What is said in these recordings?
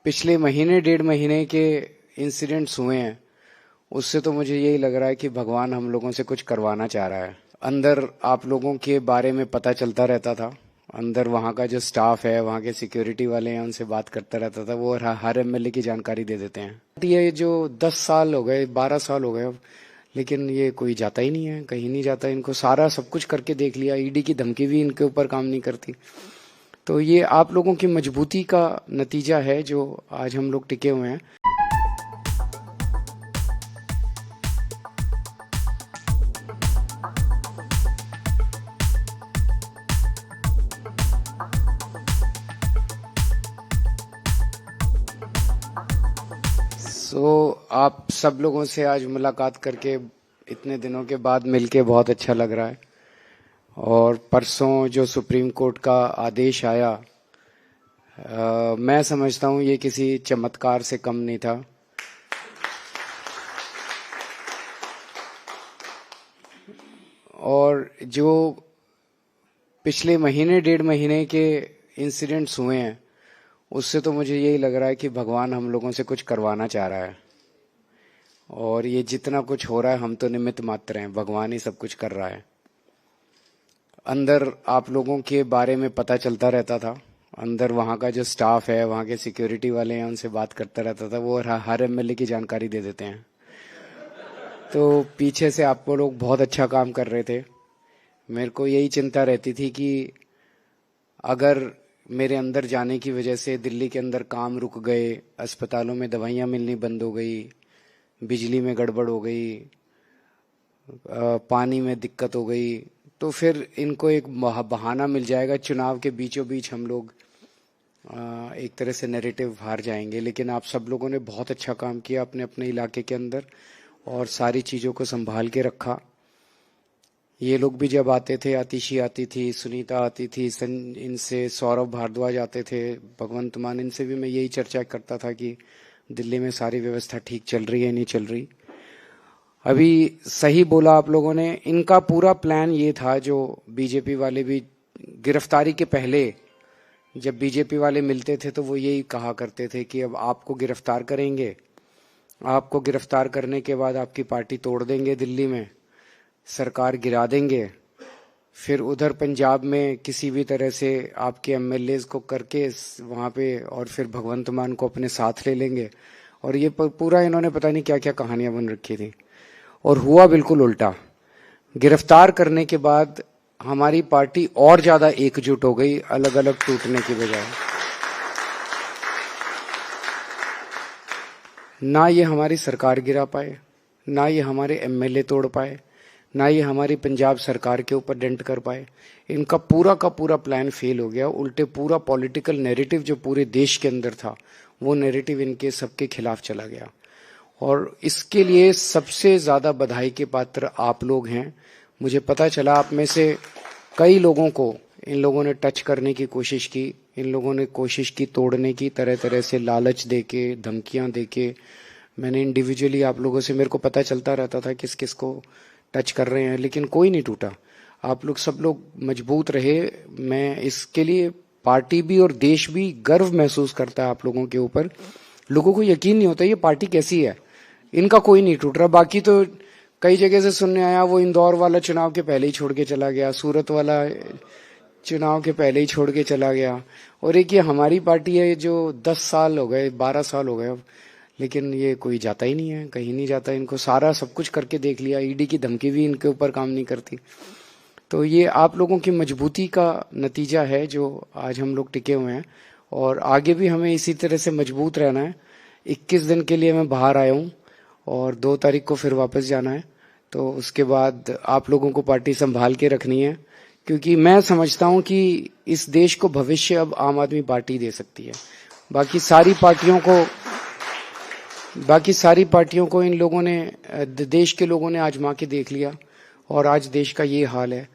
पिछले महीने 1.5 महीने के इंसिडेंट्स हुए हैं, उससे तो मुझे यही लग रहा है कि भगवान हम लोगों से कुछ करवाना चाह रहा है। अंदर आप लोगों के बारे में पता चलता रहता था। अंदर वहाँ का जो स्टाफ है, वहाँ के सिक्योरिटी वाले हैं, उनसे बात करता रहता था। वो हर एमएलए की जानकारी दे देते हैं। ये जो 10 साल हो गए, 12 साल हो गए अब, लेकिन ये कोई जाता ही नहीं है, कहीं नहीं जाता। इनको सारा सब कुछ करके देख लिया, ईडी की धमकी भी इनके ऊपर काम नहीं करती। तो ये आप लोगों की मजबूती का नतीजा है जो आज हम लोग टिके हुए हैं। आप सब लोगों से आज मुलाकात करके इतने दिनों के बाद मिलके बहुत अच्छा लग रहा है। और परसों जो सुप्रीम कोर्ट का आदेश आया, मैं समझता हूँ ये किसी चमत्कार से कम नहीं था। और जो पिछले महीने 1.5 महीने के इंसिडेंट्स हुए हैं, उससे तो मुझे यही लग रहा है कि भगवान हम लोगों से कुछ करवाना चाह रहा है। और ये जितना कुछ हो रहा है, हम तो निमित्त मात्र हैं, भगवान ही सब कुछ कर रहा है। अंदर आप लोगों के बारे में पता चलता रहता था। अंदर वहाँ का जो स्टाफ है, वहाँ के सिक्योरिटी वाले हैं, उनसे बात करता रहता था। वो हर एमएलए की जानकारी दे देते हैं। तो पीछे से आपको लोग बहुत अच्छा काम कर रहे थे। मेरे को यही चिंता रहती थी कि अगर मेरे अंदर जाने की वजह से दिल्ली के अंदर काम रुक गए, अस्पतालों में दवाइयाँ मिलनी बंद हो गई, बिजली में गड़बड़ हो गई, पानी में दिक्कत हो गई, तो फिर इनको एक बहाना मिल जाएगा। चुनाव के बीचों बीच हम लोग एक तरह से नैरेटिव हार जाएंगे। लेकिन आप सब लोगों ने बहुत अच्छा काम किया अपने अपने इलाके के अंदर और सारी चीज़ों को संभाल के रखा। ये लोग भी जब आते थे, आतिशी आती थी, सुनीता आती थी, इनसे सौरभ भारद्वाज आते थे, भगवंत मान, इनसे भी मैं यही चर्चा करता था कि दिल्ली में सारी व्यवस्था ठीक चल रही है, नहीं चल रही। अभी सही बोला आप लोगों ने। इनका पूरा प्लान ये था, जो बीजेपी वाले भी गिरफ्तारी के पहले जब बीजेपी वाले मिलते थे तो वो यही कहा करते थे कि अब आपको गिरफ्तार करेंगे, आपको गिरफ्तार करने के बाद आपकी पार्टी तोड़ देंगे, दिल्ली में सरकार गिरा देंगे, फिर उधर पंजाब में किसी भी तरह से आपके एमएलएज को करके वहाँ पे, और फिर भगवंत मान को अपने साथ ले लेंगे। और ये पूरा इन्होंने पता नहीं क्या क्या कहानियां बन रखी थी। और हुआ बिल्कुल उल्टा। गिरफ्तार करने के बाद हमारी पार्टी और ज्यादा एकजुट हो गई, अलग अलग टूटने की बजाय। ना ये हमारी सरकार गिरा पाए, ना ये हमारे एमएलए तोड़ पाए, ना ये हमारी पंजाब सरकार के ऊपर डेंट कर पाए। इनका पूरा का पूरा प्लान फेल हो गया। उल्टे पूरा पॉलिटिकल नैरेटिव जो पूरे देश के अंदर था, वो नैरेटिव इनके सबके खिलाफ चला गया। और इसके लिए सबसे ज्यादा बधाई के पात्र आप लोग हैं। मुझे पता चला आप में से कई लोगों को इन लोगों ने टच करने की कोशिश की, इन लोगों ने कोशिश की तोड़ने की, तरह तरह से लालच देके, धमकियां देके। मैंने इंडिविजुअली आप लोगों से, मेरे को पता चलता रहता था किस किस को टच कर रहे हैं, लेकिन कोई नहीं टूटा। आप लोग सब लोग मजबूत रहे। मैं इसके लिए, पार्टी भी और देश भी गर्व महसूस करता है आप लोगों के ऊपर। लोगों को यकीन नहीं होता ये पार्टी कैसी है। इनका कोई नहीं टूट रहा। बाकी तो कई जगह से सुनने आया वो इंदौर वाला चुनाव के पहले ही छोड़ के चला गया, सूरत वाला चुनाव के पहले ही छोड़ के चला गया। और एक ये हमारी पार्टी है जो 10 साल हो गए, 12 साल हो गए अब, लेकिन ये कोई जाता ही नहीं है, कहीं नहीं जाता। इनको सारा सब कुछ करके देख लिया, ईडी की धमकी भी इनके ऊपर काम नहीं करती। तो ये आप लोगों की मजबूती का नतीजा है जो आज हम लोग टिके हुए हैं। और आगे भी हमें इसी तरह से मजबूत रहना है। 21 दिन के लिए मैं बाहर आया हूँ और 2 तारीख को फिर वापस जाना है। तो उसके बाद आप लोगों को पार्टी संभाल के रखनी है, क्योंकि मैं समझता हूँ कि इस देश को भविष्य अब आम आदमी पार्टी दे सकती है। बाकी सारी पार्टियों को इन लोगों ने, देश के लोगों ने आजमा के देख लिया और आज देश का ये हाल है।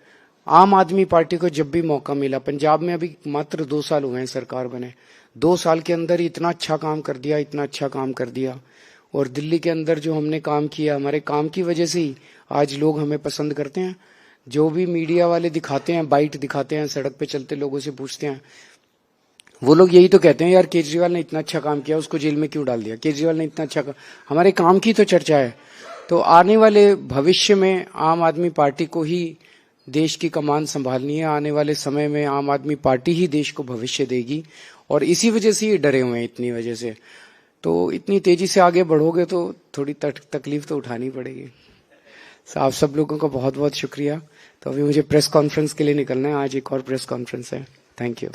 आम आदमी पार्टी को जब भी मौका मिला, पंजाब में अभी मात्र 2 साल हुए हैं सरकार बने, 2 साल के अंदर इतना अच्छा काम कर दिया, इतना अच्छा काम कर दिया। और दिल्ली के अंदर जो हमने काम किया, हमारे काम की वजह से ही आज लोग हमें पसंद करते हैं। जो भी मीडिया वाले दिखाते हैं, बाइट दिखाते हैं, सड़क पे चलते लोगों से पूछते हैं, वो लोग यही तो कहते हैं, यार केजरीवाल ने इतना अच्छा काम किया, उसको जेल में क्यों डाल दिया, केजरीवाल ने इतना अच्छा हमारे काम की तो चर्चा है। तो आने वाले भविष्य में आम आदमी पार्टी को ही देश की कमान संभालनी है। आने वाले समय में आम आदमी पार्टी ही देश को भविष्य देगी, और इसी वजह से ये डरे हुए हैं, इतनी वजह से। तो इतनी तेजी से आगे बढ़ोगे तो थोड़ी तकलीफ तो उठानी पड़ेगी। आप सब लोगों का बहुत बहुत शुक्रिया। तो अभी मुझे प्रेस कॉन्फ्रेंस के लिए निकलना है, आज एक और प्रेस कॉन्फ्रेंस है। Thank you.